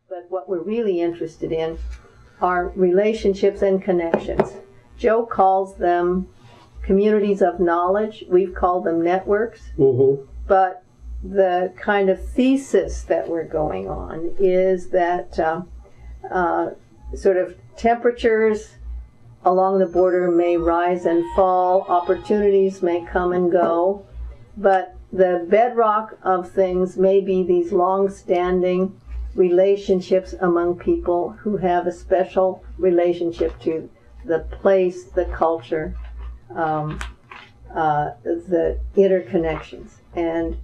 But what we're really interested in are relationships and connections. Joe calls them communities of knowledge. We've called them networks. Mm-hmm. But the kind of thesis that we're going on is that sort of temperatures along the border may rise and fall, opportunities may come and go, but the bedrock of things may be these long-standing relationships among people who have a special relationship to the place, the culture, the interconnections. And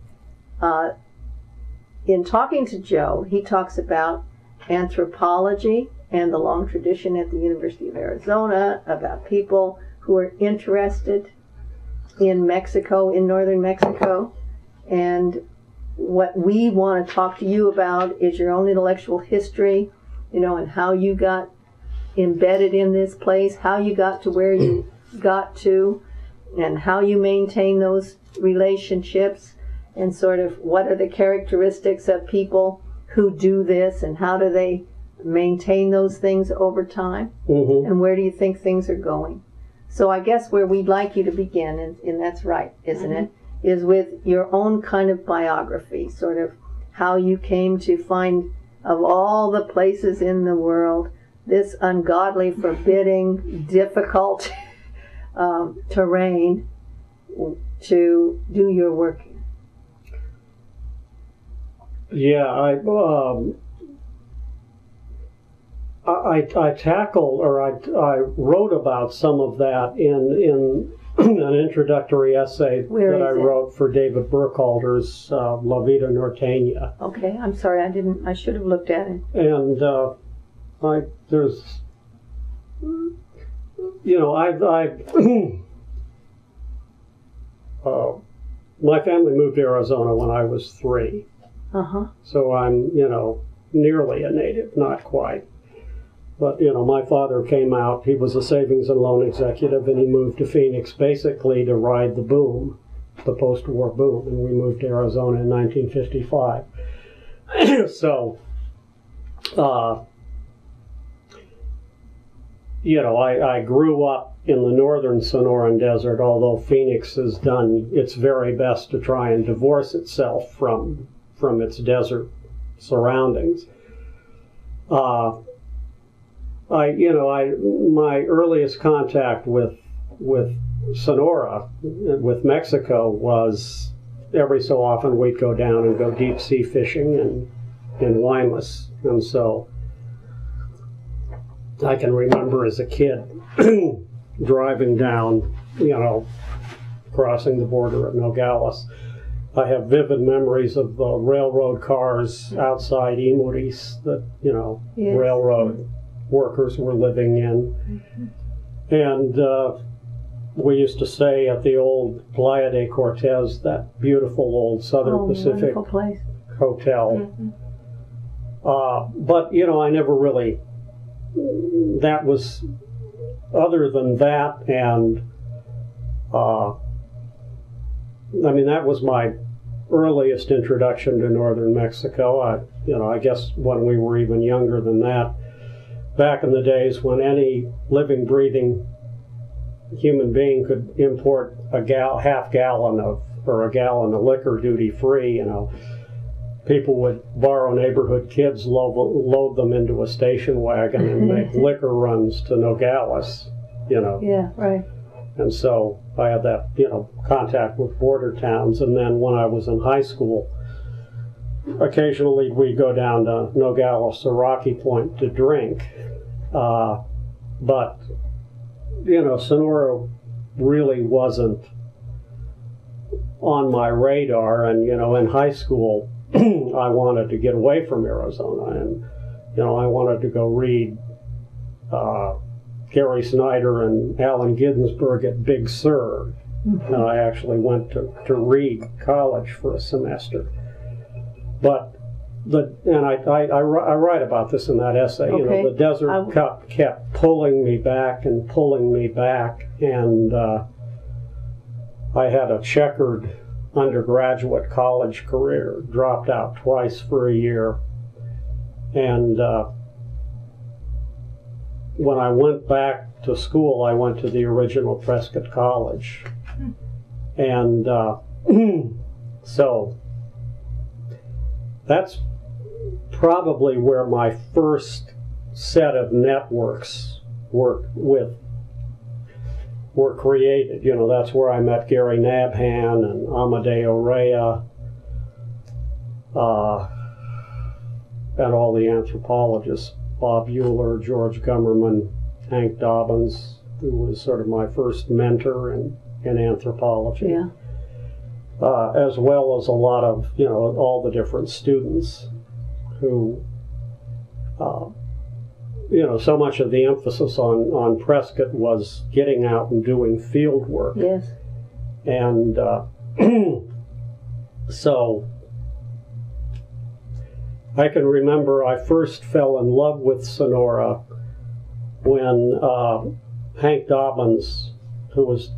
in talking to Joe, he talks about anthropology and the long tradition at the University of Arizona about people who are interested in Mexico, in northern Mexico. And what we want to talk to you about is your own intellectual history, and how you got embedded in this place, how you got to where you got to, and how you maintain those relationships, and sort of what are the characteristics of people who do this, and how do they maintain those things over time, and where do you think things are going. So I guess where we'd like you to begin, and that's right, isn't it, is with your own kind of biography, sort of how you came to find, of all the places in the world, this ungodly, forbidding, difficult terrain to do your work in. Yeah, I tackled, or I wrote about some of that in an introductory essay that I wrote for David Burkhalter's La Vida Norteña. Okay, I'm sorry, I should have looked at it. And there's, my family moved to Arizona when I was 3. So I'm, nearly a native, not quite. But, my father came out, he was a savings and loan executive, and he moved to Phoenix basically to ride the boom, the post-war boom, and we moved to Arizona in 1955. So, I grew up in the northern Sonoran Desert, although Phoenix has done its very best to try and divorce itself from its desert surroundings. My earliest contact with Sonora, with Mexico, was every so often we'd go down and go deep sea fishing in Guaymas, and so I can remember as a kid driving down, crossing the border at Nogales. I have vivid memories of the railroad cars outside Imuris that, yes. Railroad workers were living in. And we used to stay at the old Playa de Cortez, that beautiful old Southern Pacific hotel. But, I never really, that was, other than that, and that was my earliest introduction to northern Mexico. I guess when we were even younger than that, back in the days when any living, breathing human being could import a half gallon of liquor duty free, people would borrow neighborhood kids, load them into a station wagon and make liquor runs to Nogales, Yeah, right. And so I had that, contact with border towns. And then when I was in high school, occasionally we'd go down to Nogales or Rocky Point to drink. But, Sonora really wasn't on my radar. And, in high school, I wanted to get away from Arizona. And, I wanted to go read Gary Snyder and Allen Ginsberg at Big Sur. And I actually went to Reed College for a semester. But I write about this in that essay. Okay. The Desert Cup kept pulling me back, and I had a checkered undergraduate college career, dropped out twice for a year, And when I went back to school, I went to the original Prescott College. And so that's probably where my first set of networks were created. You know, that's where I met Gary Nabhan and Amadeo Rea, and all the anthropologists, Bob Euler, George Gummerman, Hank Dobbins, who was sort of my first mentor in anthropology. Yeah. As well as a lot of, you know, all the different students who, you know, so much of the emphasis on Prescott was getting out and doing field work. Yes. And so I can remember I first fell in love with Sonora when Hank Dobbins, who was,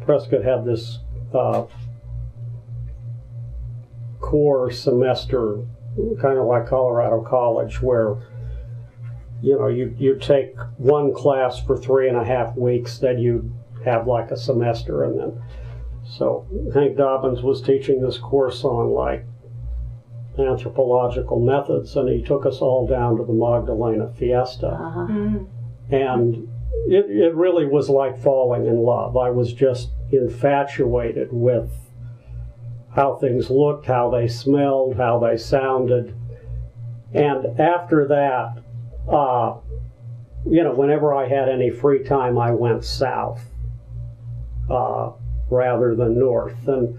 Prescott had this core semester, kind of like Colorado College, where, you know, you take one class for 3.5 weeks, then you have like a semester, and then, so Hank Dobbins was teaching this course on like anthropological methods, and he took us all down to the Magdalena Fiesta. And it really was like falling in love. I was just infatuated with how things looked, how they smelled, how they sounded. And after that, you know, whenever I had any free time, I went south rather than north. And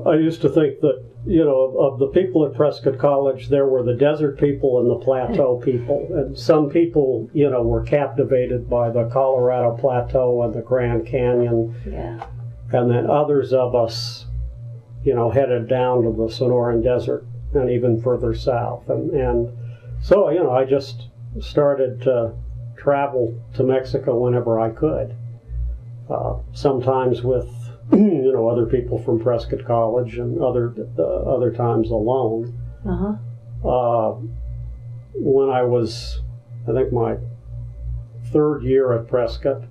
I used to think that, you know, of the people at Prescott College, there were the desert people and the plateau people. And some people, you know, were captivated by the Colorado Plateau and the Grand Canyon. Yeah. And then others of us, you know, headed down to the Sonoran Desert and even further south. And so, you know, I just started to travel to Mexico whenever I could. Sometimes with, you know, other people from Prescott College, and other times alone. When I was, I think, my third year at Prescott,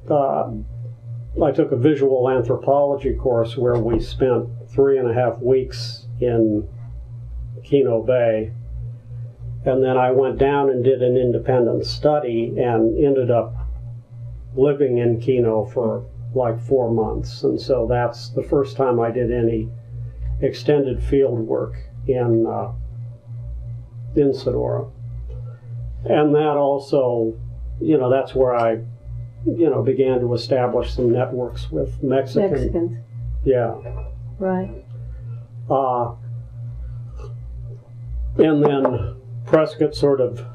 I took a visual anthropology course where we spent 3.5 weeks in Keno Bay, and then I went down and did an independent study and ended up living in Keno for like 4 months. And so that's the first time I did any extended field work in Sonora. And that also, you know, that's where I, you know, began to establish some networks with Mexicans. Yeah. Right. And then Prescott sort of,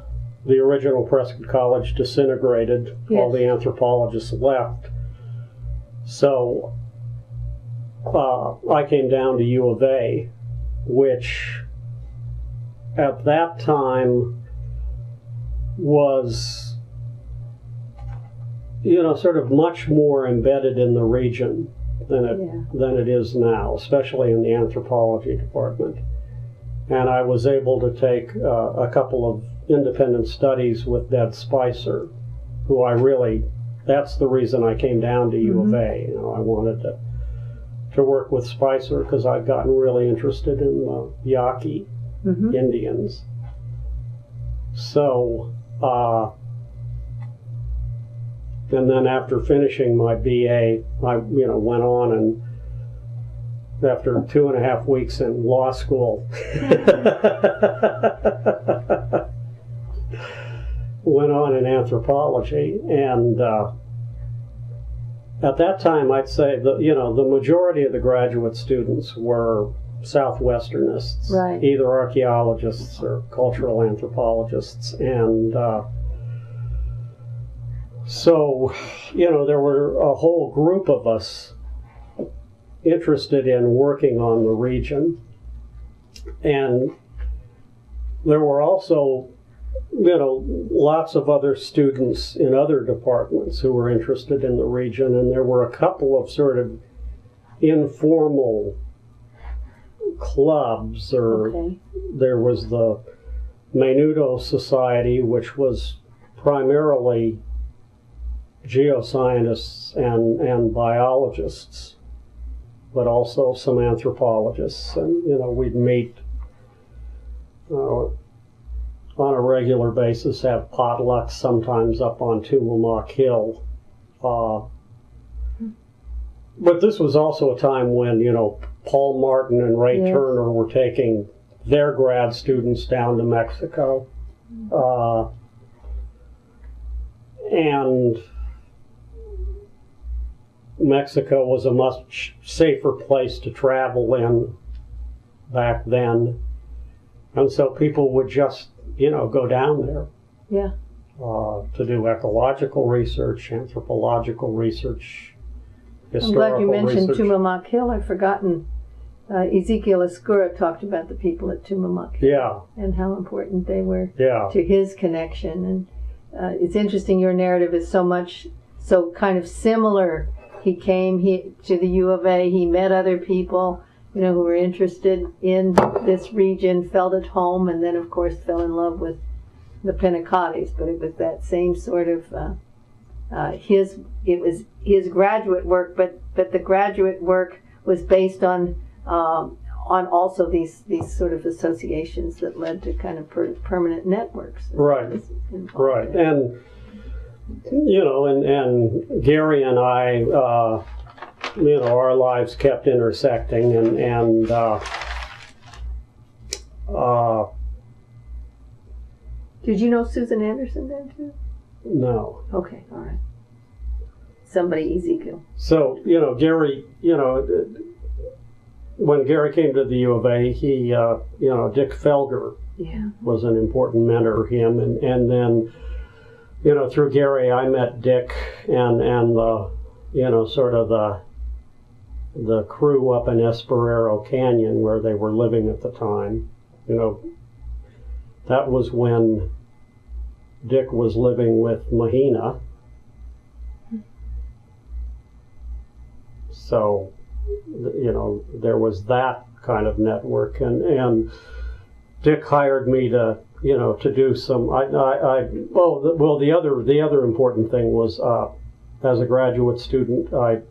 the original Prescott College disintegrated. Yes. All the anthropologists left. So I came down to U of A, which at that time was, you know, sort of much more embedded in the region than it is now, especially in the anthropology department. And I was able to take a couple of independent studies with Deb Spicer, who I really, that's the reason I came down to U of A. You know, I wanted to work with Spicer because I'd gotten really interested in the Yaqui Indians. So, and then after finishing my BA, I, you know, went on, and after 2.5 weeks in law school, went on in anthropology. And at that time, I'd say that, you know, the majority of the graduate students were Southwesternists, right. Either archaeologists or cultural anthropologists. And so, you know, there were a whole group of us interested in working on the region. And there were also, you know, lots of other students in other departments who were interested in the region, and there were a couple of sort of informal clubs, or Okay. there was the Menudo Society, which was primarily geoscientists and biologists, but also some anthropologists. And, we'd meet on a regular basis, have potlucks, sometimes up on Tumamoc Hill. But this was also a time when, Paul Martin and Ray Yes. Turner were taking their grad students down to Mexico. And Mexico was a much safer place to travel in back then. And so people would just, go down there. Yeah. To do ecological research, anthropological research, I'm historical glad you mentioned research. Tumamoc Hill. I've forgotten. Ezekiel Escura talked about the people at Tumamoc Hill Yeah, and how important they were yeah, to his connection. And it's interesting, your narrative is so kind of similar. He came to the U of A, he met other people, who were interested in this region, felt at home, and then of course fell in love with the Pentecotes. But it was that same sort of, it was his graduate work, but the graduate work was based on also these sort of associations that led to kind of permanent networks. right, right. And, and Gary and I, our lives kept intersecting, and did you know Susan Anderson then too? no. Okay, all right. Somebody Ezekiel. So, Gary, when Gary came to the U of A, he, Dick Felger Yeah. was an important mentor of him, and then, through Gary, I met Dick and the, sort of the crew up in Esperero Canyon where they were living at the time. That was when Dick was living with Mahina. So, there was that kind of network, and Dick hired me to, to do some. The other important thing was, as a graduate student, I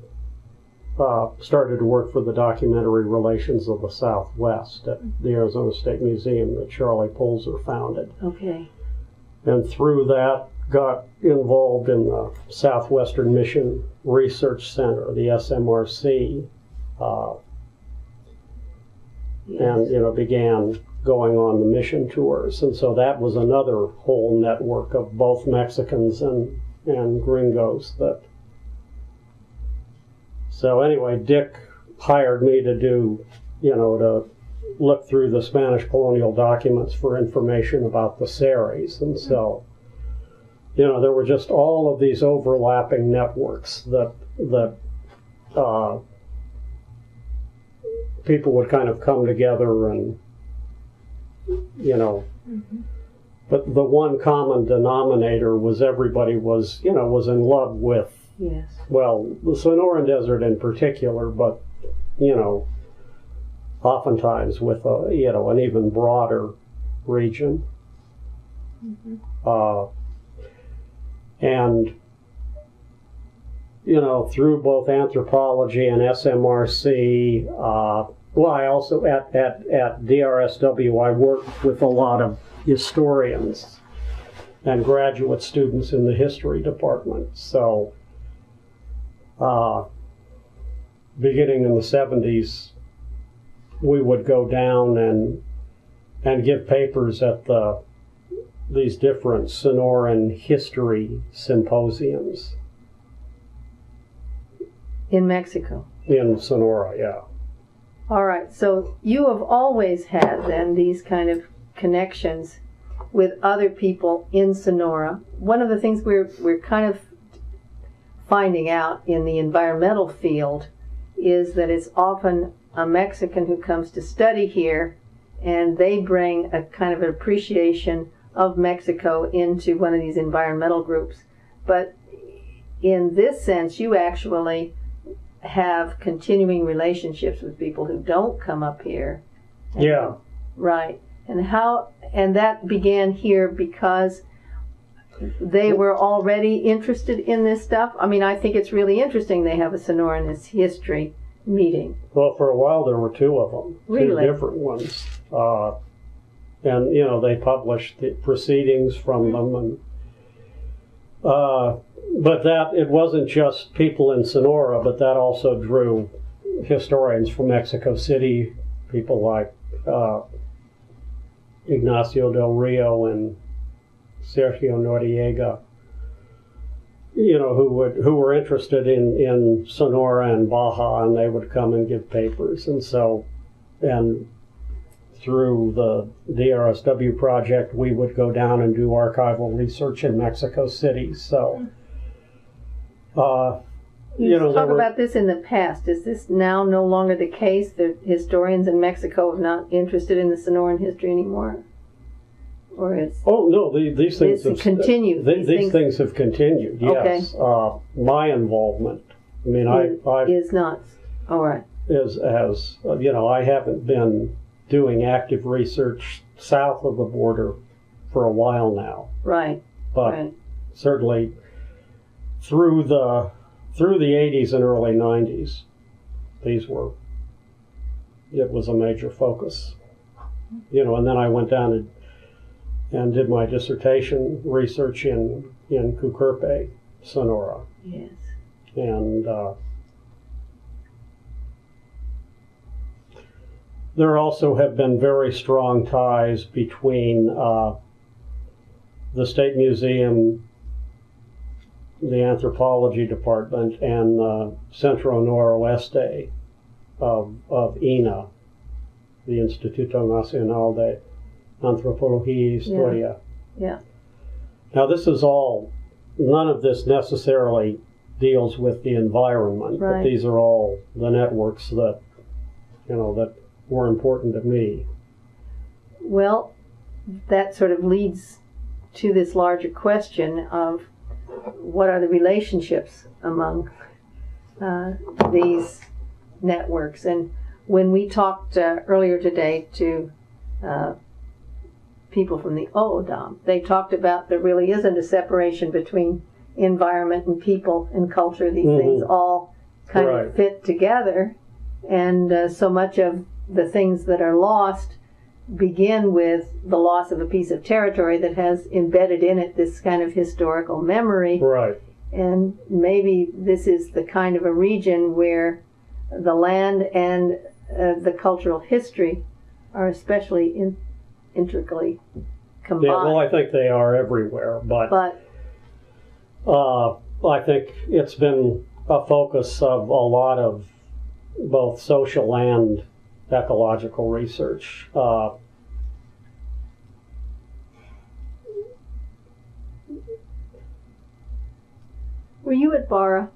started to work for the Documentary Relations of the Southwest at the Arizona State Museum that Charlie Pulzer founded. Okay. And through that, got involved in the Southwestern Mission Research Center, the SMRC, Yes. and began going on the mission tours. And so that was another whole network of both Mexicans and gringos. So anyway, Dick hired me to do, to look through the Spanish colonial documents for information about the Seris. And so, there were just all of these overlapping networks that people would kind of come together and, but the one common denominator was everybody was in love with, Yes. well, the Sonoran Desert in particular, but, oftentimes with an even broader region. And, through both anthropology and SMRC, I also at DRSW, I worked with a lot of historians and graduate students in the history department. So, beginning in the 70s, we would go down and give papers at these different Sonoran history symposiums. In Mexico. In Sonora, yeah. All right. So you have always had then these kind of connections with other people in Sonora. One of the things we're kind of finding out in the environmental field is that it's often a Mexican who comes to study here, and they bring a kind of an appreciation of Mexico into one of these environmental groups. But in this sense, you actually have continuing relationships with people who don't come up here Yeah. Right. And that began here because they were already interested in this stuff. I mean, I think it's really interesting they have a Sonoran history meeting. Well, for a while there were two of them. Really? Two different ones. And, you know, they published the proceedings from them. And but that, it wasn't just people in Sonora, but that also drew historians from Mexico City, people like Ignacio del Rio and Sergio Noriega, you know, who were interested in Sonora and Baja, and they would come and give papers. And so, and through the DRSW project, we would go down and do archival research in Mexico City. So, you know, talk about this in the past. Is this now no longer the case? The historians in Mexico are not interested in the Sonoran history anymore? Or is... Oh, no, these things have continued. These things have continued, yes. Okay. My involvement, I mean, is not. All right. As you know, I haven't been doing active research south of the border for a while now. Right. But certainly through the 80s and early 90s, it was a major focus. You know, and then I went down and did my dissertation research in Cucurpe, Sonora. Yes. And there also have been very strong ties between the State Museum, the Anthropology Department, and the Centro Noroeste of INA, the Instituto Nacional de Antropología y Historia. Yeah. Now, this is all, none of this necessarily deals with the environment, but these are all the networks that, you know, that were important to me. Well, that sort of leads to this larger question of what are the relationships among these networks. And when we talked earlier today to people from the OODOM, they talked about there really isn't a separation between environment and people and culture. These things all kind of fit together, and so much of the things that are lost begin with the loss of a piece of territory that has embedded in it this kind of historical memory. Right. And maybe this is the kind of a region where the land and the cultural history are especially intricately combined. Yeah, well, I think they are everywhere, but I think it's been a focus of a lot of both social and ecological research. Were you at Barra?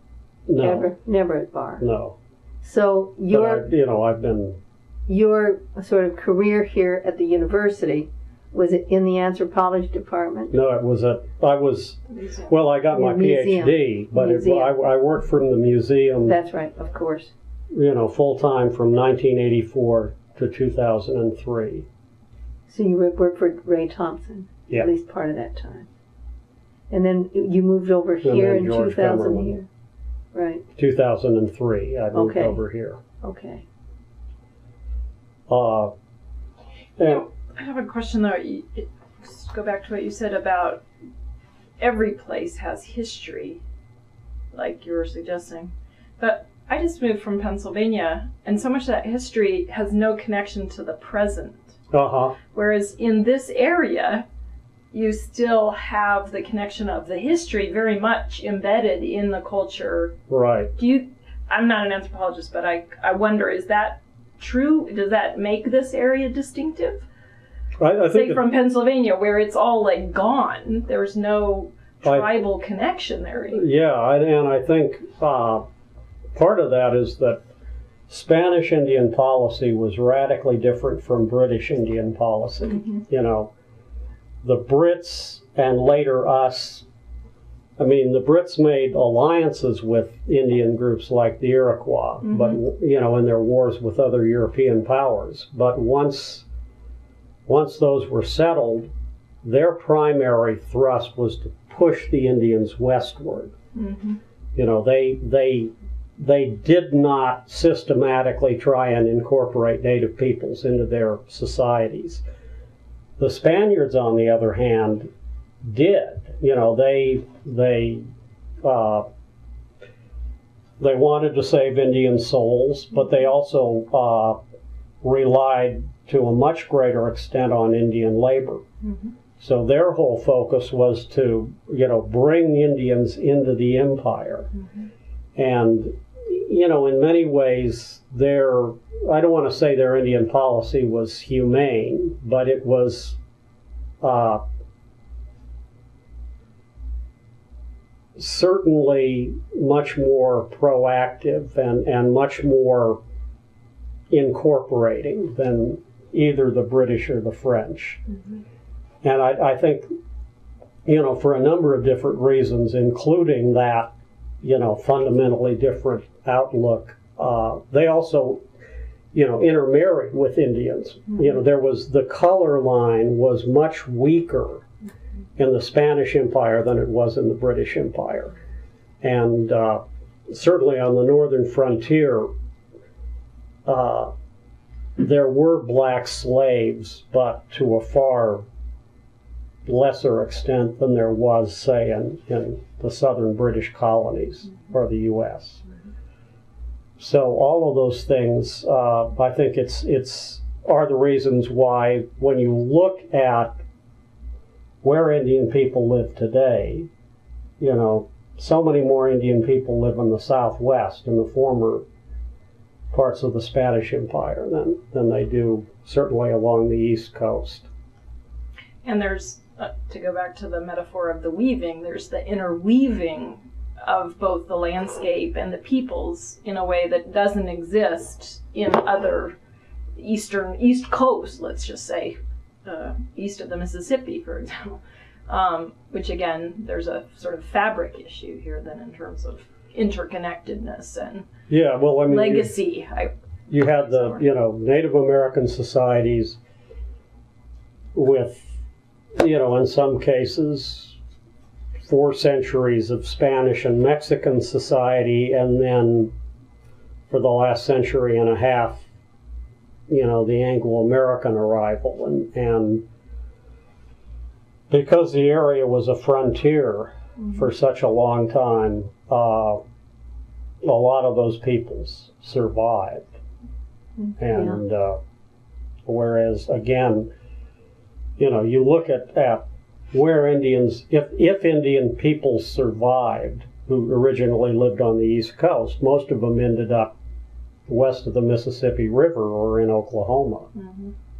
No. Never at Barra. No. So I've been. Your sort of career here at the university, was it in the anthropology department? No, it was well, I got my PhD, but I worked from the museum. That's right, of course. You know, full time from 1984 to 2003. So you worked for Ray Thompson, at least part of that time. And then you moved over here in 2000 here. Right. 2003, I moved over here. Okay. I have a question though. Just go back to what you said about every place has history, like you were suggesting. But I just moved from Pennsylvania, and so much of that history has no connection to the present. Whereas in this area, you still have the connection of the history very much embedded in the culture. Right. I'm not an anthropologist, but I wonder, is that true? Does that make this area distinctive? I think from Pennsylvania, where it's all like gone. There's no tribal connection there. Yeah, and I think part of that is that Spanish Indian policy was radically different from British Indian policy. You know, the Brits and later us I mean, the Brits made alliances with Indian groups like the Iroquois, but in their wars with other European powers. But once those were settled, their primary thrust was to push the Indians westward. They did not systematically try and incorporate native peoples into their societies. The Spaniards, on the other hand, did. They wanted to save Indian souls, but they also relied to a much greater extent on Indian labor. So their whole focus was to, bring Indians into the empire. And, in many ways, I don't want to say their Indian policy was humane, but it was certainly much more proactive and much more incorporating than either the British or the French. And I think, for a number of different reasons, including that, fundamentally different outlook, they also, intermarried with Indians. There was, the color line was much weaker in the Spanish Empire than it was in the British Empire. And certainly on the northern frontier, there were black slaves, but to a far lesser extent than there was, say, in the southern British colonies or the U.S. So all of those things, I think are the reasons why, when you look at where Indian people live today, so many more Indian people live in the Southwest, in the former parts of the Spanish Empire, than they do certainly along the East Coast. And there's, to go back to the metaphor of the weaving, there's the interweaving of both the landscape and the peoples in a way that doesn't exist in other East Coast, let's just say, east of the Mississippi, for example, which again, there's a sort of fabric issue here then in terms of interconnectedness and legacy. You had the Native American societies with, in some cases, 4 centuries of Spanish and Mexican society, and then for the last century and a half, the Anglo-American arrival. And because the area was a frontier for such a long time, a lot of those peoples survived. And whereas, again, you look at where Indians, if Indian peoples survived, who originally lived on the East Coast, most of them ended up west of the Mississippi River or in Oklahoma,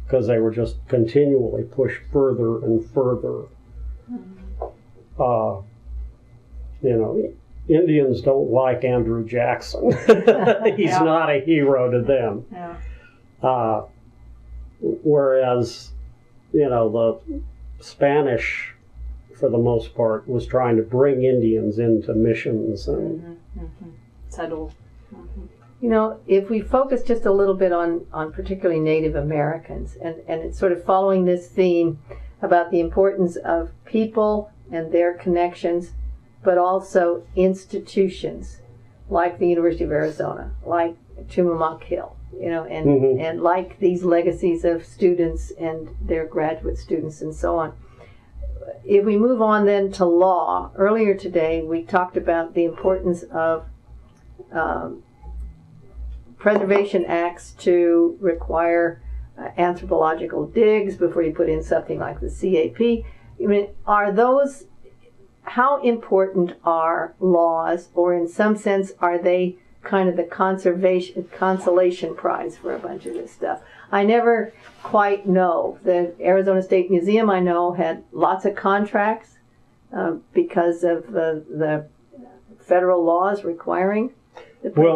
because they were just continually pushed further and further. Indians don't like Andrew Jackson. He's not a hero to them. Whereas, the Spanish, for the most part, was trying to bring Indians into missions and settle. If we focus just a little bit on particularly Native Americans, and it's sort of following this theme about the importance of people and their connections, but also institutions like the University of Arizona, like Tumamoc Hill, and like these legacies of students and their graduate students and so on. If we move on then to law, earlier today we talked about the importance of preservation acts to require anthropological digs before you put in something like the CAP. How important are laws, or in some sense are they kind of the consolation prize for a bunch of this stuff? I never quite know. The Arizona State Museum, I know, had lots of contracts because of the federal laws requiring. There's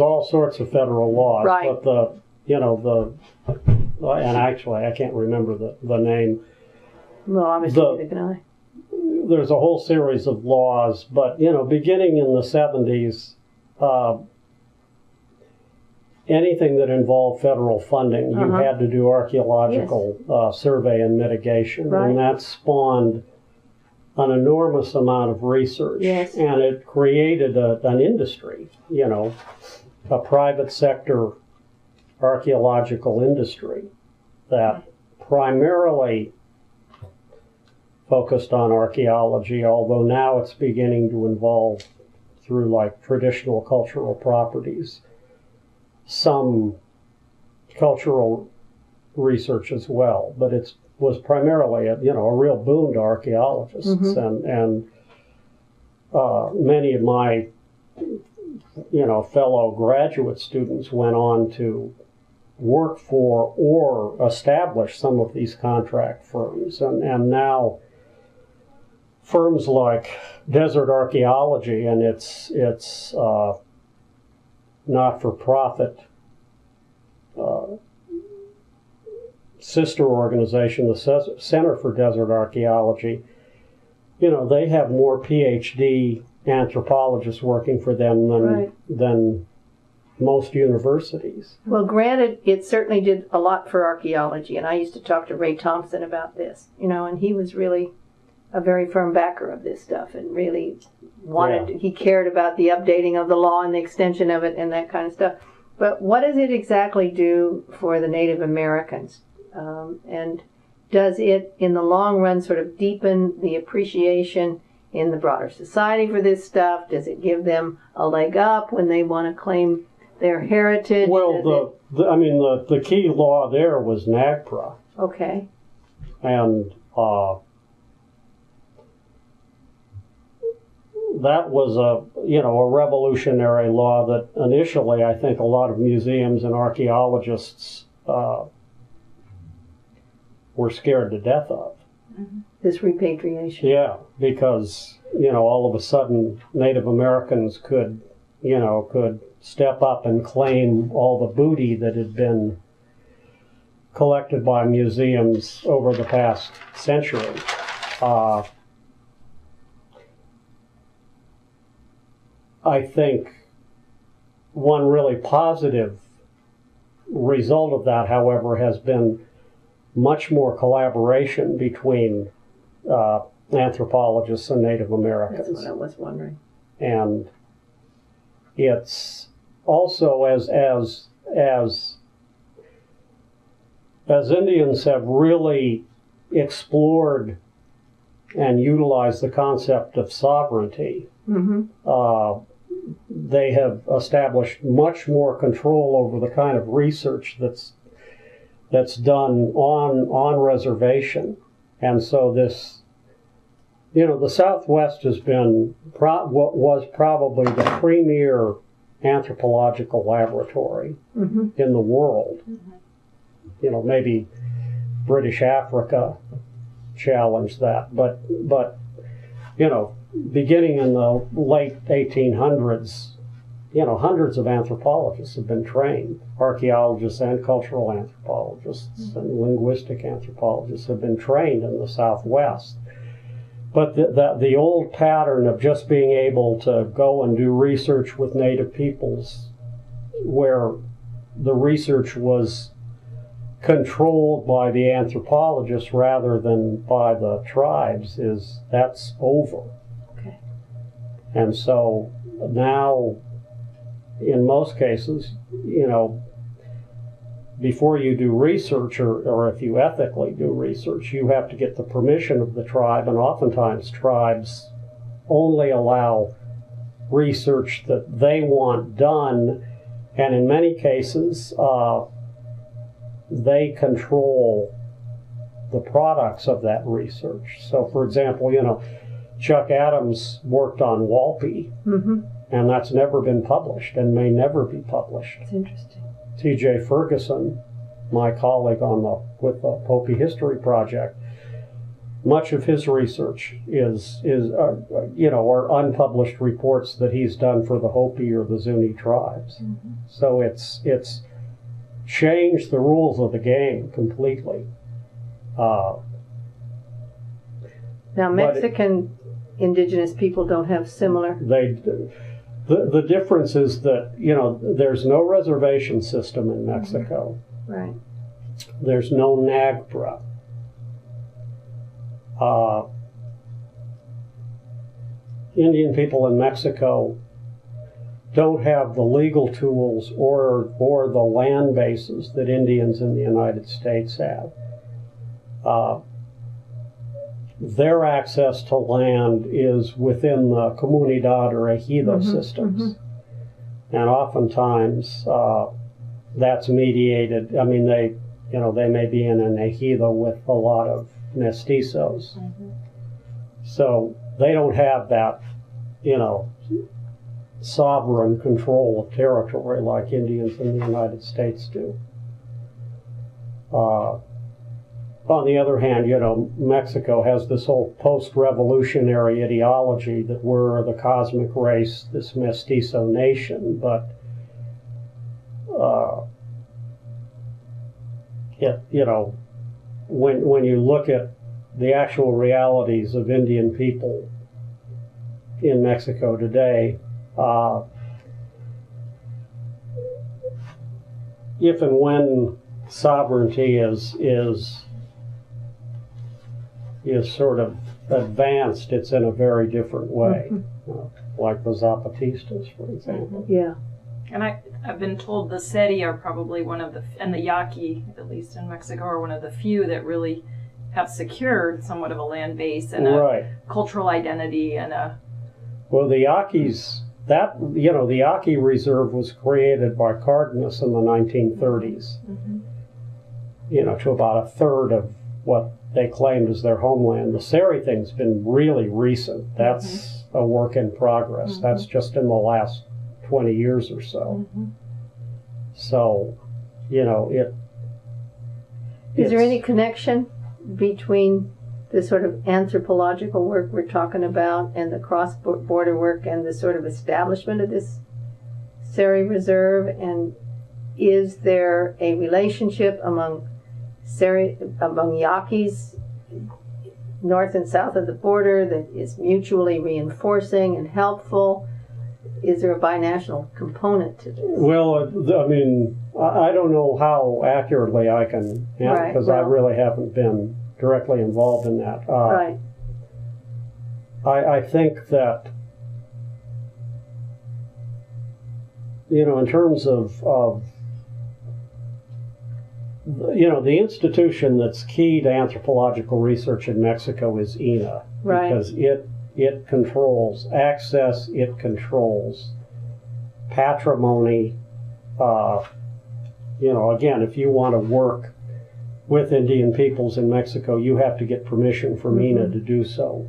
all sorts of federal laws, right? But and actually I can't remember the name. Well, obviously, can I? there's a whole series of laws, but beginning in the 70s, anything that involved federal funding, you had to do archaeological survey and mitigation, and that spawned an enormous amount of research, and it created an industry, a private sector archaeological industry that primarily focused on archaeology, although now it's beginning to involve, through like traditional cultural properties, some cultural research as well. But it was primarily a real boon to archaeologists, and many of my fellow graduate students went on to work for or establish some of these contract firms, and now firms like Desert Archaeology and its not-for-profit sister organization, the Center for Desert Archaeology, they have more PhD anthropologists working for them than most universities. Well, granted, it certainly did a lot for archaeology, and I used to talk to Ray Thompson about this, and he was really a very firm backer of this stuff, and really he cared about the updating of the law and the extension of it and that kind of stuff. But what does it exactly do for the Native Americans? And does it, in the long run, sort of deepen the appreciation in the broader society for this stuff? Does it give them a leg up when they want to claim their heritage? Well, the key law there was NAGPRA. Okay. And that was a revolutionary law that initially I think a lot of museums and archaeologists were scared to death of. This repatriation. Yeah, because all of a sudden Native Americans could step up and claim all the booty that had been collected by museums over the past century. I think one really positive result of that, however, has been much more collaboration between anthropologists and Native Americans. That's what I was wondering. And it's also as Indians have really explored and utilized the concept of sovereignty, they have established much more control over the kind of research that's done on reservation. And so this, the Southwest has been was probably the premier anthropological laboratory in the world. Maybe British Africa challenged that, but beginning in the late 1800s, hundreds of anthropologists have been trained. Archaeologists and cultural anthropologists and linguistic anthropologists have been trained in the Southwest. But the old pattern of just being able to go and do research with Native peoples, where the research was controlled by the anthropologists rather than by the tribes, that's over. Okay. And so now, in most cases, before you do research, or if you ethically do research, you have to get the permission of the tribe, and oftentimes tribes only allow research that they want done, and in many cases, they control the products of that research. So, for example, Chuck Adams worked on Walpi, and that's never been published and may never be published. It's interesting. T.J. Ferguson, my colleague with the Hopi History Project, much of his research are unpublished reports that he's done for the Hopi or the Zuni tribes. So it's changed the rules of the game completely. Now, Mexican indigenous people don't have similar? The difference is that, there's no reservation system in Mexico. Right. There's no NAGPRA. Indian people in Mexico don't have the legal tools or the land bases that Indians in the United States have. Their access to land is within the comunidad or ejido systems. And oftentimes that's mediated. I mean, they may be in an ejido with a lot of mestizos. So they don't have that, sovereign control of territory like Indians in the United States do. On the other hand, Mexico has this whole post-revolutionary ideology that we're the cosmic race, this mestizo nation, but when you look at the actual realities of Indian people in Mexico today, if and when sovereignty is sort of advanced, it's in a very different way, like the Zapatistas, for example. Yeah. And I've been told the Seri are probably one of and the Yaqui, at least in Mexico, are one of the few that really have secured somewhat of a land base and a cultural identity and a... Well, the Yaquis, the Yaqui Reserve was created by Cardenas in the 1930s, to about a third of what they claimed as their homeland. The Seri thing's been really recent. That's a work in progress. That's just in the last 20 years or so. So, Is there any connection between the sort of anthropological work we're talking about and the cross-border work and the sort of establishment of this Seri Reserve? And is there a relationship among Yaquis north and south of the border that is mutually reinforcing and helpful? Is there a binational component to this? Well, I mean, I don't know how accurately I can answer because I really haven't been directly involved in that. I think that, in terms of the institution that's key to anthropological research in Mexico is INA, because it controls access, it controls patrimony. Again, if you want to work with Indian peoples in Mexico, you have to get permission from INA to do so.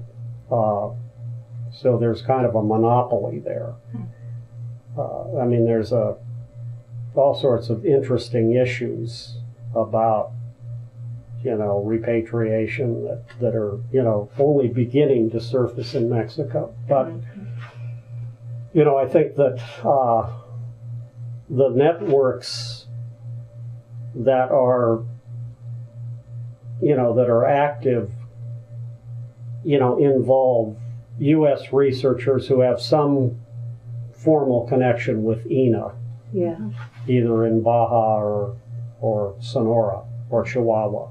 So there's kind of a monopoly there. I mean, there's all sorts of interesting issues about repatriation that are only beginning to surface in Mexico. But I think that the networks that are active involve U.S. researchers who have some formal connection with INA, either in Baja or Sonora or Chihuahua.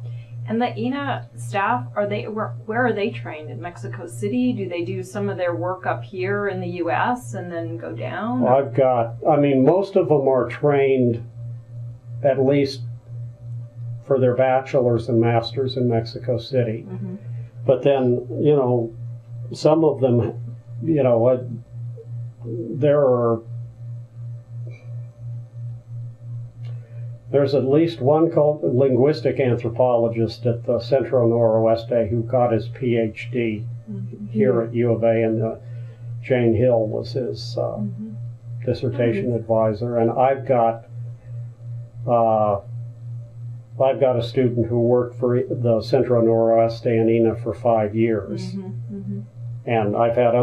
And the INA staff, where are they trained? In Mexico City? Do they do some of their work up here in the U.S. and then go down? Most of them are trained at least for their bachelor's and master's in Mexico City. But then, some of them, there's at least one linguistic anthropologist at the Centro Noroeste who got his PhD here at U of A, and Jane Hill was his dissertation advisor. And I've got a student who worked for the Centro Noroeste and INA for 5 years. And I've had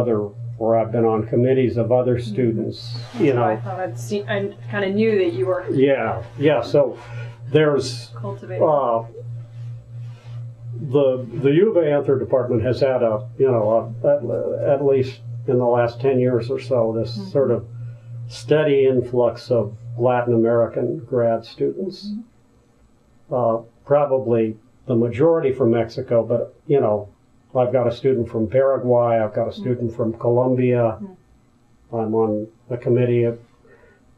where I've been on committees of other students, I thought I kind of knew that you were... Yeah, so there's... cultivating. the U of A Anthro department has had at least in the last 10 years or so, this sort of steady influx of Latin American grad students. Probably the majority from Mexico, but I've got a student from Paraguay, I've got a student from Colombia, I'm on a committee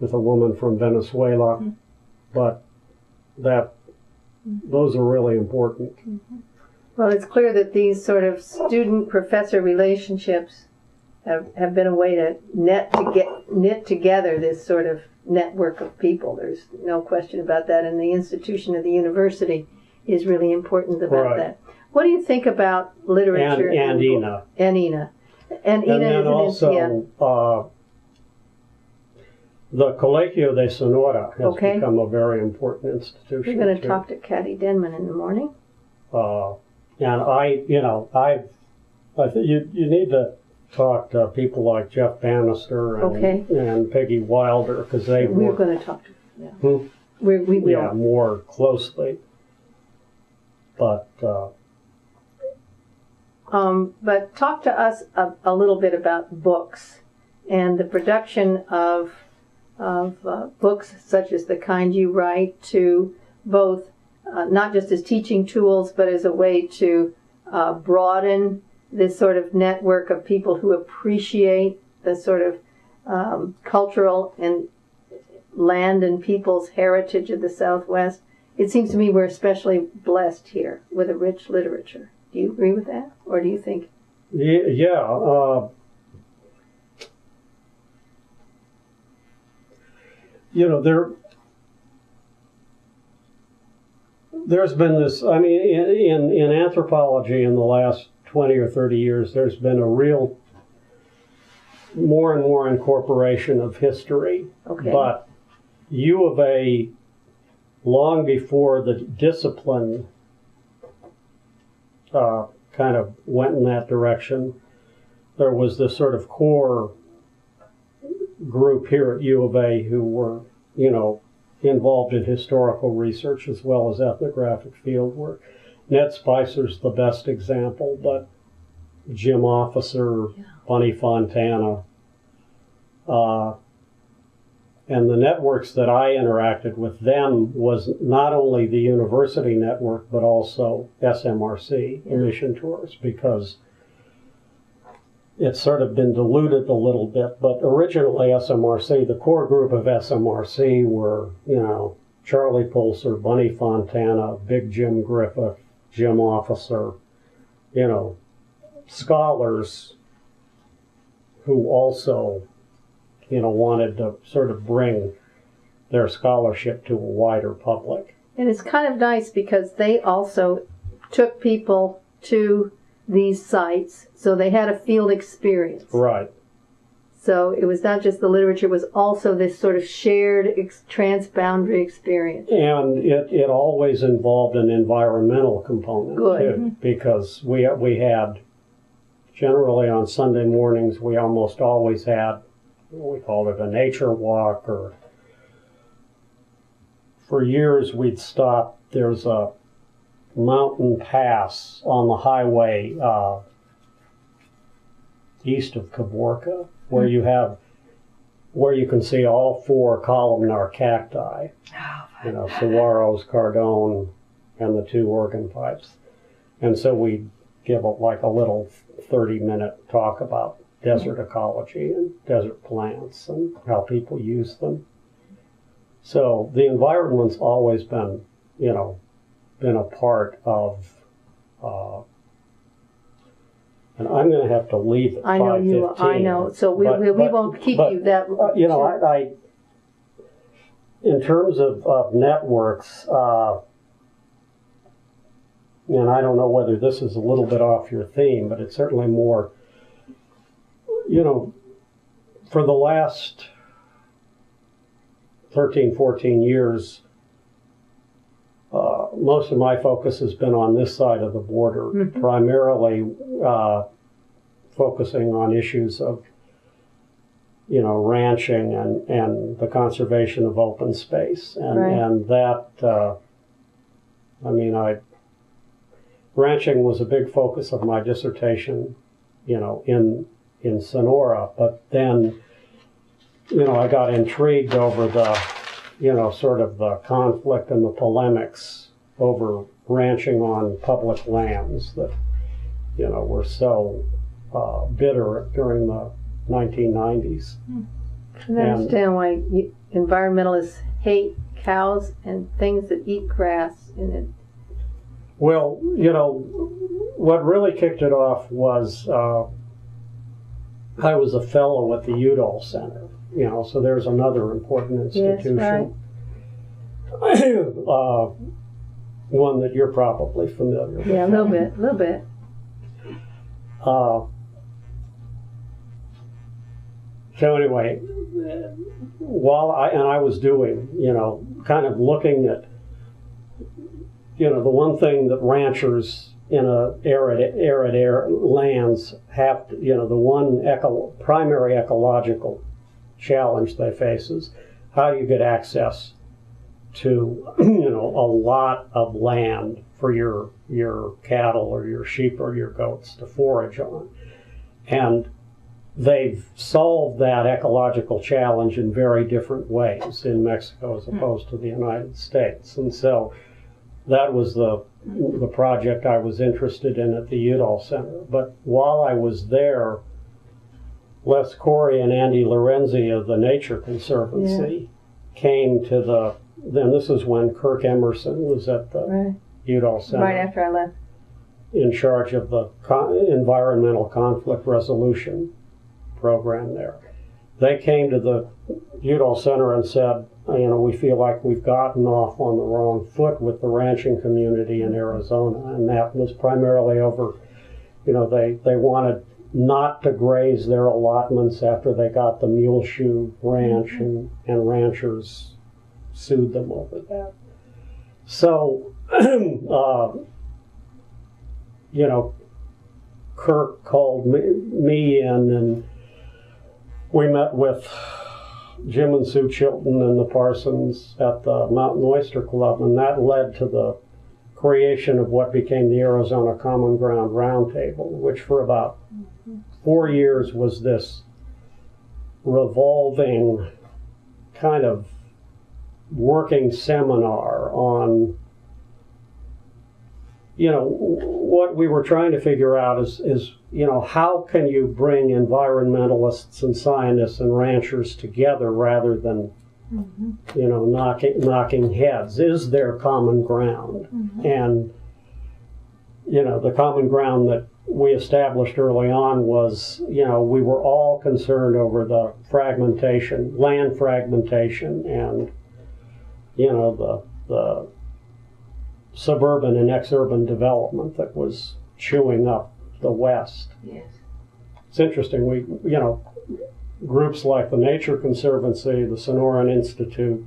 with a woman from Venezuela, but those are really important. Well, it's clear that these sort of student-professor relationships have been a way to knit together this sort of network of people. There's no question about that, and the institution of the university is really important about that. What do you think about literature and Ina? And Ina. And then also, the Colegio de Sonora has become a very important institution. We're going to talk to Kathy Denman in the morning. And I think you need to talk to people like Jeff Bannister and Peggy Wilder, because we're going to talk to we will more closely. But talk to us a little bit about books and the production of books such as the kind you write, to both not just as teaching tools, but as a way to broaden this sort of network of people who appreciate the sort of cultural and land and people's heritage of the Southwest. It seems to me we're especially blessed here with a rich literature. Do you agree with that? Or do you think? Yeah. There's been this, in anthropology in the last 20 or 30 years, there's been a real more and more incorporation of history. Okay. But U of A, long before the discipline kind of went in that direction, there was this sort of core group here at U of A who were, involved in historical research as well as ethnographic field work. Ned Spicer's the best example, but Jim Officer, Bunny Fontana, and the networks that I interacted with them was not only the university network, but also SMRC, Mission Tours, because it's sort of been diluted a little bit. But originally SMRC, the core group of SMRC were, Charlie Pulser, Bunny Fontana, Big Jim Griffith, Jim Officer, scholars who also, wanted to sort of bring their scholarship to a wider public. And it's kind of nice because they also took people to these sites, so they had a field experience. Right. So it was not just the literature, it was also this sort of shared transboundary experience. And it always involved an environmental component too, because we had, generally on Sunday mornings, we almost always had, we called it a nature walk, or for years we'd stop, there's a mountain pass on the highway east of Caborca, where you can see all 4 columnar cacti, saguaros, cardone, and the 2 organ pipes. And so we give a little 30-minute talk about desert ecology and desert plants and how people use them. So the environment's always been, been a part of, and I'm going to have to leave at 5:15. I know. So we won't keep you that. I in terms of networks, and I don't know whether this is a little bit off your theme, but it's certainly more, for the last 13, 14 years, most of my focus has been on this side of the border, primarily focusing on issues of, ranching and the conservation of open space. And that, ranching was a big focus of my dissertation, in Sonora. But then, I got intrigued over the, sort of the conflict and the polemics over ranching on public lands that, were so bitter during the 1990s. I can understand why environmentalists hate cows and things that eat grass in it. Well, what really kicked it off was I was a fellow at the Udall Center, so there's another important institution. Yes, right. One that you're probably familiar with. Yeah, a little bit. So anyway, while I was doing, kind of looking at, the one thing that ranchers in arid lands have to, the one primary ecological challenge they face is how you get access to, a lot of land for your cattle or your sheep or your goats to forage on. And they've solved that ecological challenge in very different ways in Mexico as opposed to the United States. And so that was the project I was interested in at the Udall Center. But while I was there, Les Corey and Andy Lorenzi of the Nature Conservancy came to then this is when Kirk Emerson was at the Udall Center. Right after I left. In charge of the environmental conflict resolution program there. They came to the Udall Center and said, we feel like we've gotten off on the wrong foot with the ranching community in Arizona. And that was primarily over, they wanted not to graze their allotments after they got the Muleshoe Ranch, and ranchers sued them over that. So, Kirk called me in, and we met with Jim and Sue Chilton and the Parsons at the Mountain Oyster Club, and that led to the creation of what became the Arizona Common Ground Roundtable, which for about 4 years was this revolving kind of working seminar on, what we were trying to figure out is how can you bring environmentalists and scientists and ranchers together rather than, knocking heads? Is there common ground? And, the common ground that we established early on was, we were all concerned over the land fragmentation, and, the suburban and exurban development that was chewing up the West. Yes. It's interesting. We, groups like the Nature Conservancy, the Sonoran Institute,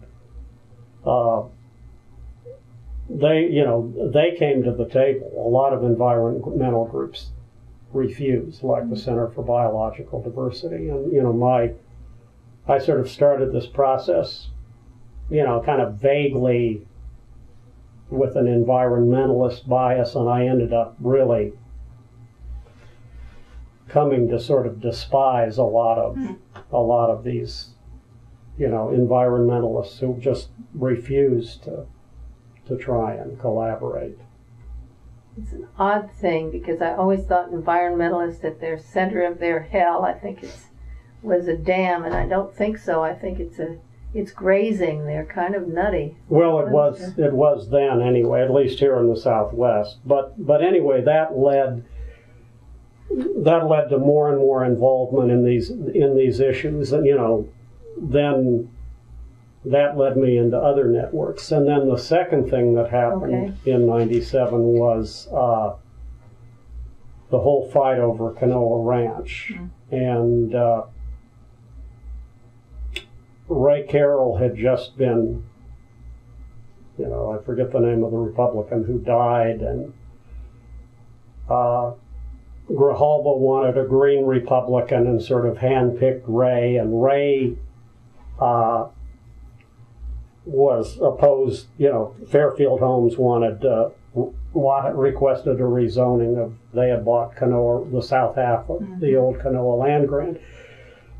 they came to the table. A lot of environmental groups refused, like the Center for Biological Diversity. And, I sort of started this process, kind of vaguely with an environmentalist bias, and I ended up really coming to sort of despise a lot of these, environmentalists who just refuse to try and collaborate. It's an odd thing, because I always thought environmentalists at their center of their hell, I think was a dam, and I don't think so. I think it's grazing. They're kind of nutty. Well, it was then anyway, at least here in the Southwest. But anyway, that led to more and more involvement in these issues, and then that led me into other networks. And then the second thing that happened in '97 was the whole fight over Canola Ranch, and Ray Carroll had just been, I forget the name of the Republican who died, and Grijalva wanted a Green Republican and sort of handpicked Ray, and Ray was opposed. Fairfield Homes wanted requested a rezoning of, they had bought Canola, the south half of the old Canola land grant.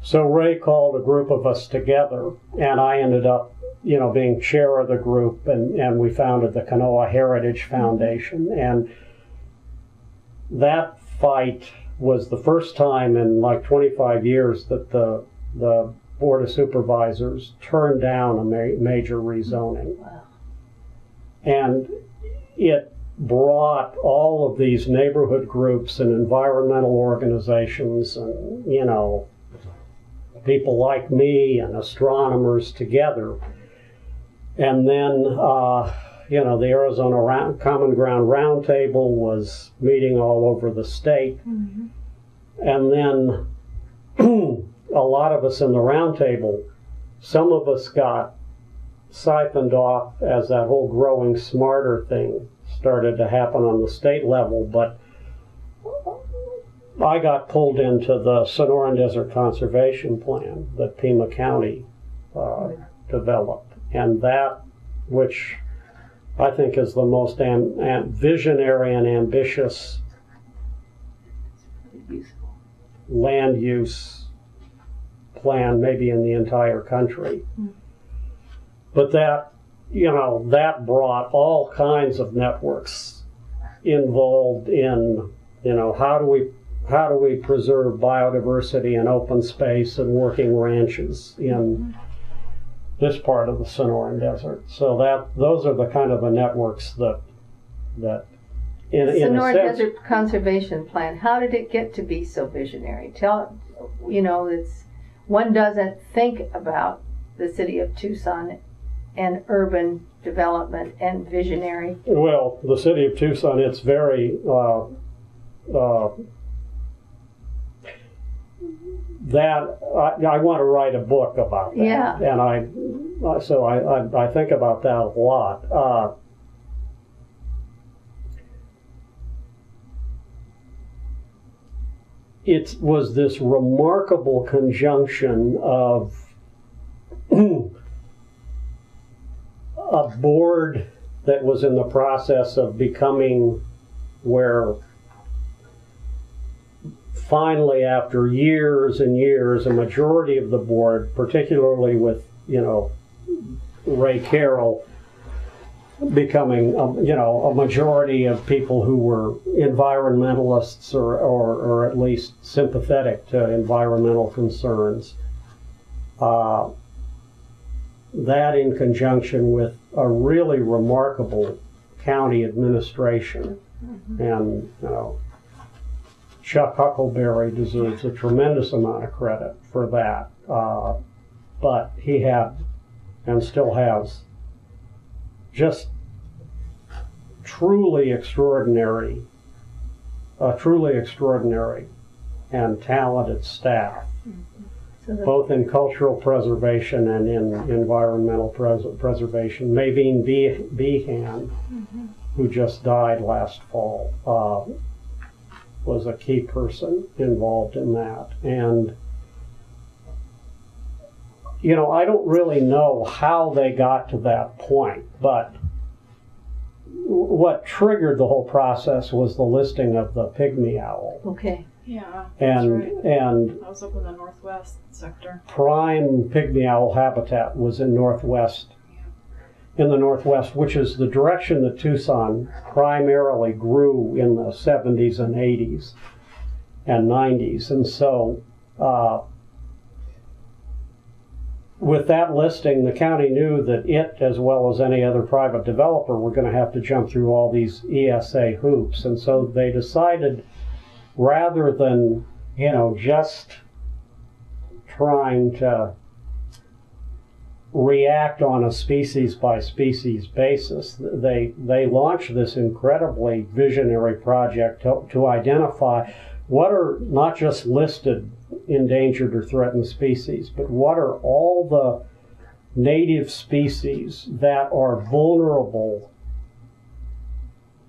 So Ray called a group of us together, and I ended up, being chair of the group, and we founded the Canola Heritage Foundation. And that fight was the first time in like 25 years that the Board of Supervisors turned down a major rezoning. Wow. And it brought all of these neighborhood groups and environmental organizations and, people like me and astronomers together. And then, the Arizona Common Ground Roundtable was meeting all over the state. Mm-hmm. And then a lot of us in the roundtable, some of us got siphoned off as that whole growing smarter thing started to happen on the state level, but I got pulled into the Sonoran Desert Conservation Plan that Pima County developed, and that, which I think is the most visionary and ambitious land use plan maybe in the entire country. But that, that brought all kinds of networks involved in, how do we preserve biodiversity and open space and working ranches in this part of the Sonoran Desert. So those are the kind of the networks that in Sonoran a sense, Desert Conservation Plan, how did it get to be so visionary? One doesn't think about the city of Tucson and urban development and visionary. Well, the city of Tucson, it's very I want to write a book about that. Yeah. And I think about that a lot. It was this remarkable conjunction of a board that was in the process of becoming where finally, after years and years, a majority of the board, particularly with, Ray Carroll, becoming, a majority of people who were environmentalists or at least sympathetic to environmental concerns. That in conjunction with a really remarkable county administration. And, Chuck Huckleberry deserves a tremendous amount of credit for that. But he had, and still has, just truly extraordinary and talented staff, both in cultural preservation and in environmental preservation. Maveen Behan, who just died last fall, was a key person involved in that. And, I don't really know how they got to that point, but what triggered the whole process was the listing of the pygmy owl. Okay. Yeah, And that's right. and I was up in the northwest sector. prime pygmy owl habitat was in the Northwest, which is the direction that Tucson primarily grew in the 70s and 80s and 90s. And so with that listing, the county knew that it, as well as any other private developer, were going to have to jump through all these ESA hoops. And so they decided, rather than, just trying to react on a species by species basis, they launched this incredibly visionary project to identify what are not just listed endangered or threatened species, but what are all the native species that are vulnerable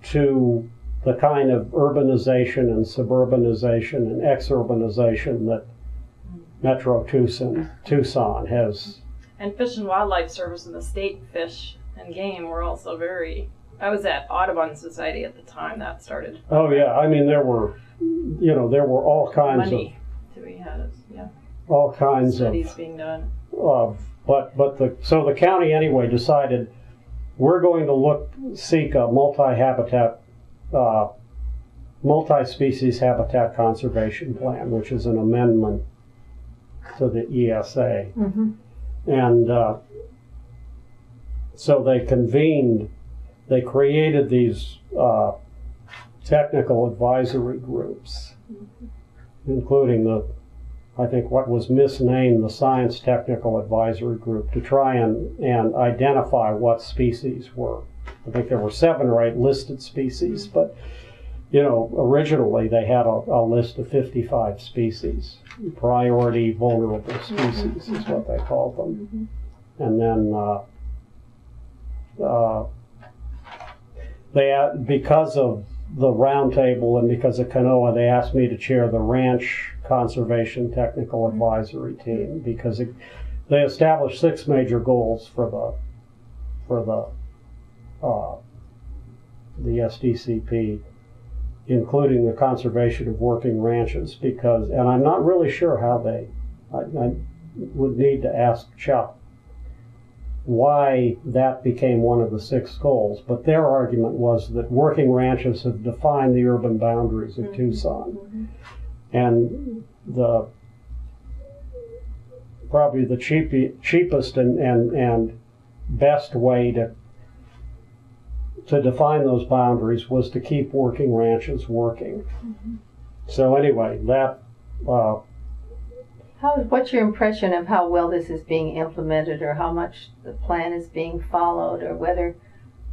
to the kind of urbanization and suburbanization and exurbanization that Metro Tucson has. And Fish and Wildlife Service and the state fish and game were also very I was at Audubon Society at the time that started. Oh yeah, I mean there were all kinds Money to be had, all kinds studies being done. But so the county anyway decided we're going to seek a multi-species habitat conservation plan, which is an amendment to the ESA. Mm-hmm. And so they created these technical advisory groups, including I think what was misnamed the Science Technical Advisory Group, to try and identify what species were. I think there were 7 or 8 listed species, but originally they had a list of 55 species. Priority vulnerable species is what they called them. And then because of the roundtable and because of Canola, they asked me to chair the Ranch Conservation Technical Advisory Team, because they established 6 major goals for the SDCP, including the conservation of working ranches. And I'm not really sure how I would need to ask Chuck why that became one of the 6 goals, but their argument was that working ranches have defined the urban boundaries of Tucson. And probably the cheapest and best way to define those boundaries was to keep working ranches working. So anyway, what's your impression of how well this is being implemented, or how much the plan is being followed, or whether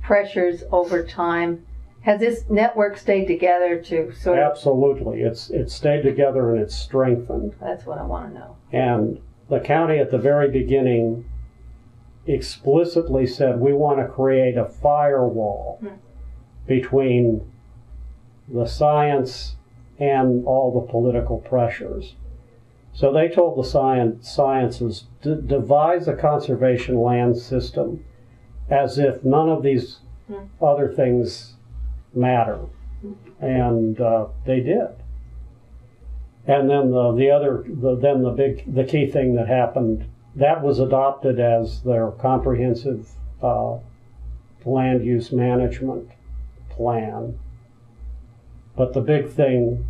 pressures over time? Has this network stayed together to sort of... Absolutely. It's stayed together and it's strengthened. That's what I want to know. And the county at the very beginning explicitly said we want to create a firewall between the science and all the political pressures. So they told the sciences to devise a conservation land system as if none of these other things matter, and they did. And then the key thing that happened, that was adopted as their comprehensive land use management plan. But the big thing,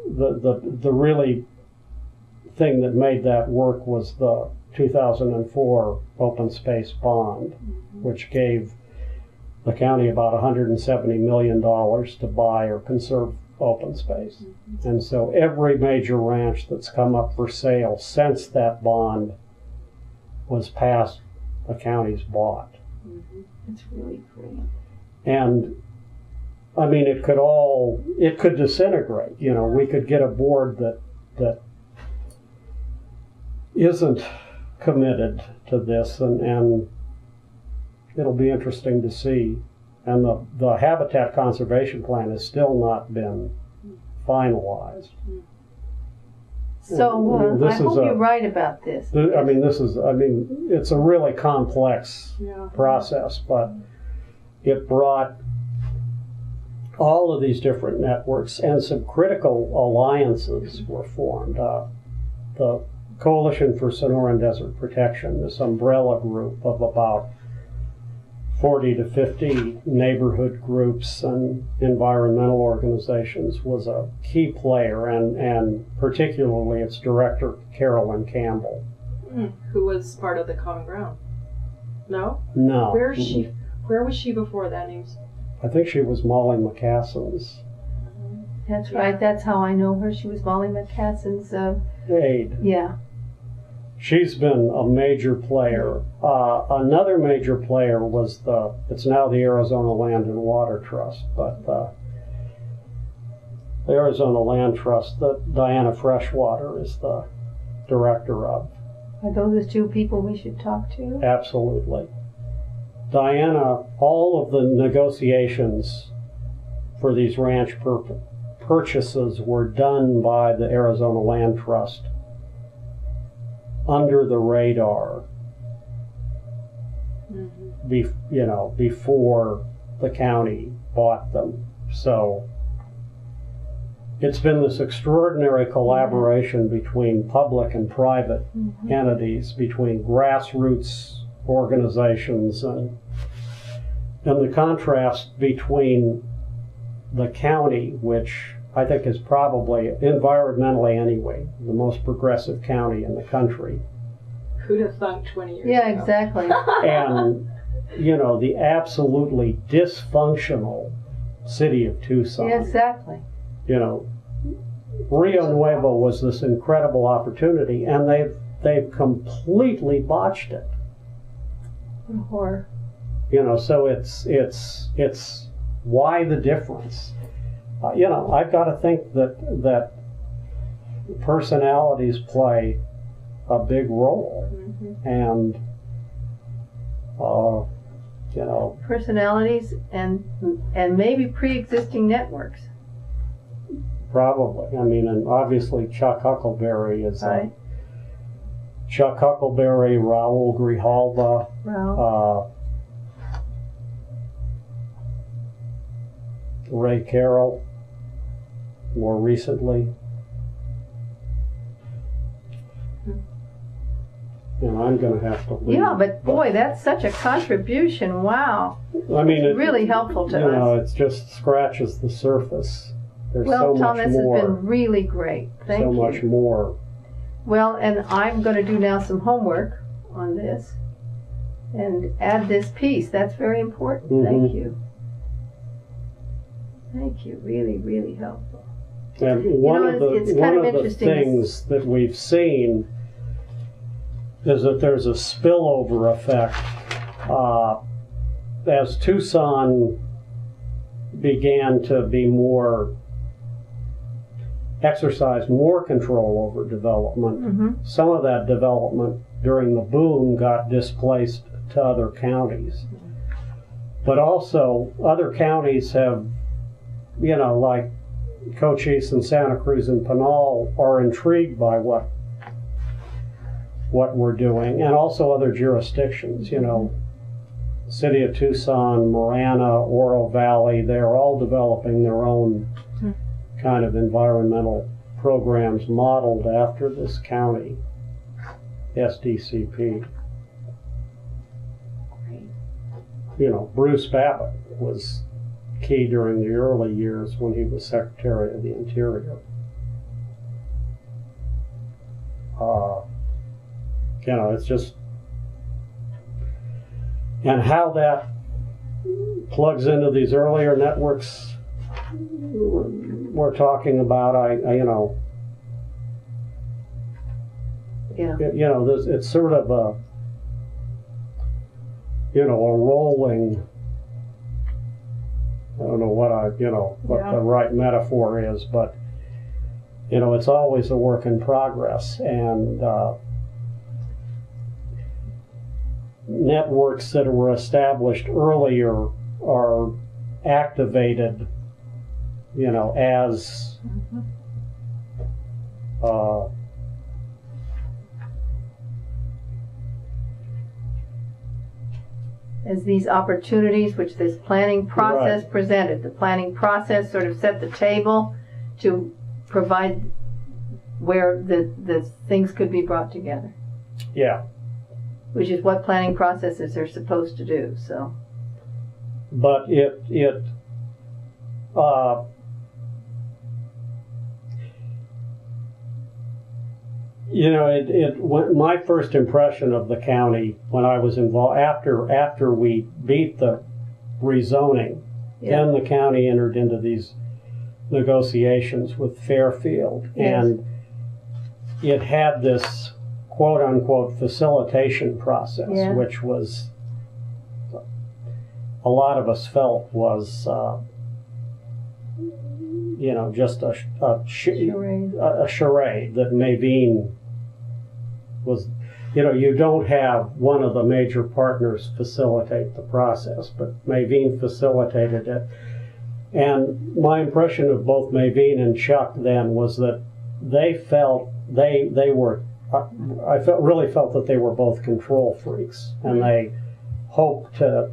the really thing that made that work was the 2004 open space bond, which gave the county about $170 million to buy or conserve open space. And so every major ranch that's come up for sale since that bond was passed, the county's bought. It's really great. And I mean, it could disintegrate. We could get a board that isn't committed to this, and it'll be interesting to see. And the habitat conservation plan has still not been finalized. So I hope you're right about this. It's a really complex process, but it brought all of these different networks, and some critical alliances were formed. The Coalition for Sonoran Desert Protection, this umbrella group of about 40 to 50 neighborhood groups and environmental organizations, was a key player, and particularly its director, Carolyn Campbell. Who was part of the Common Ground? No? No. Where was she before that news? I think she was Molly McCasson's. That's right. That's how I know her. She was Molly McCasson's aide. Yeah. She's been a major player. Another major player was it's now the Arizona Land and Water Trust, but the Arizona Land Trust that Diana Freshwater is the director of. Are those the 2 people we should talk to? Absolutely. Diana, all of the negotiations for these ranch purchases were done by the Arizona Land Trust under the radar, before the county bought them. So it's been this extraordinary collaboration between public and private entities, between grassroots organizations, and the contrast between the county, which I think is probably, environmentally anyway, the most progressive county in the country. Who'd have thunk 20 years ago? Yeah, exactly. And, you know, the absolutely dysfunctional city of Tucson. Yeah, exactly. You know, Rio Nuevo was this incredible opportunity, and they've completely botched it. What a horror. You know, so it's why the difference? You know, I've got to think that personalities play a big role, and you know, personalities and maybe pre-existing networks. Probably. I mean, and obviously Chuck Huckleberry is Right. Chuck Huckleberry, Raul Grijalva, Wow. Ray Carroll, more recently. And I'm going to have to leave. Yeah, but boy, that's such a contribution. Wow. I mean, It's really helpful to you know, us. it just scratches the surface. There's Well, so Tom, much this more. has been really great. Thank so you. much more. Well, and I'm going to do now some homework on this and add this piece. That's very important. Thank you. Thank you. Really, really helpful. And one of it's the kind one of of the interesting things that we've seen is that there's a spillover effect as Tucson began to be more exercise more control over development. Some of that development during the boom got displaced to other counties, but also other counties have, you know, like Cochise and Santa Cruz and Pinal are intrigued by what we're doing, and also other jurisdictions, you know, City of Tucson, Marana, Oro Valley, they're all developing their own kind of environmental programs modeled after this county SDCP. You know, Bruce Babbitt was key during the early years when he was Secretary of the Interior. You know, it's just, and how that plugs into these earlier networks we're talking about, you know, Yeah. you know, it's sort of a, you know, a rolling, I don't know what the right metaphor is, but, you know, it's always a work in progress, and networks that were established earlier are activated, you know, as these opportunities which this planning process Right. presented. The planning process sort of set the table to provide where the things could be brought together, yeah. which is what planning processes are supposed to do. So, But you know, my first impression of the county when I was involved, after we beat the rezoning, yeah. then the county entered into these negotiations with Fairfield, Yes. and it had this quote-unquote facilitation process, Yeah. which was, a lot of us felt was, you know, just a charade that Maveen was, you know, you don't have one of the major partners facilitate the process, but Maveen facilitated it. And my impression of both Maveen and Chuck then was that they felt they were, really felt that they were both control freaks, and they hoped to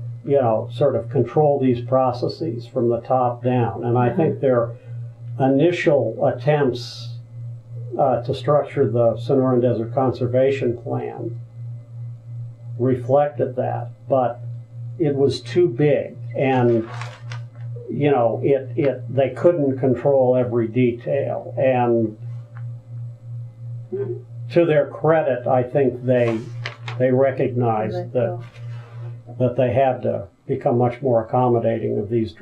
sort of control these processes from the top down. And I think their initial attempts to structure the Sonoran Desert Conservation Plan reflected that, but it was too big, and they couldn't control every detail. And to their credit, I think they recognized that they had to become much more accommodating of these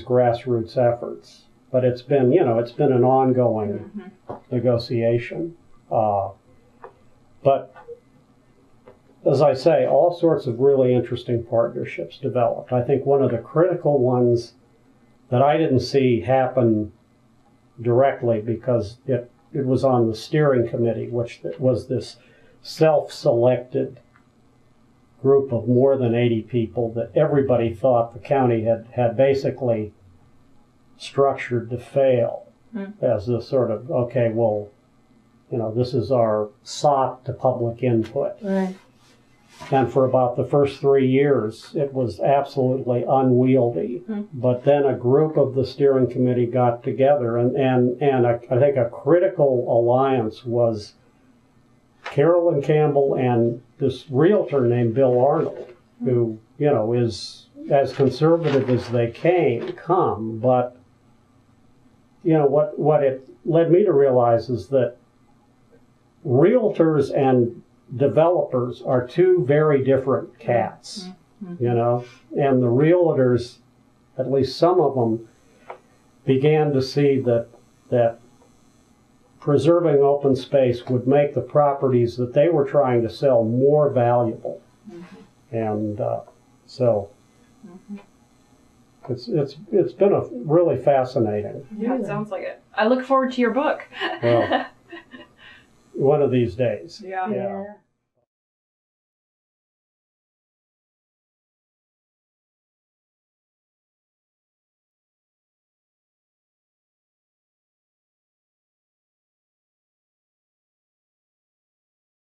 grassroots efforts. But it's been an ongoing negotiation. But as I say, all sorts of really interesting partnerships developed. I think one of the critical ones that I didn't see happen directly, because it was on the steering committee, which was this self-selected group of more than 80 people that everybody thought the county had basically structured to fail as this sort of, okay, well, this is our sop to public input. Right. And for about the first 3 years, it was absolutely unwieldy. But then a group of the steering committee got together, and I think a critical alliance was Carolyn Campbell and this realtor named Bill Arnold, who, is as conservative as they come. But, what it led me to realize is that realtors and developers are two very different cats, and the realtors, at least some of them, began to see that preserving open space would make the properties that they were trying to sell more valuable. And so it's been a really fascinating. Yeah, it sounds like it. I look forward to your book. Well, one of these days. Yeah.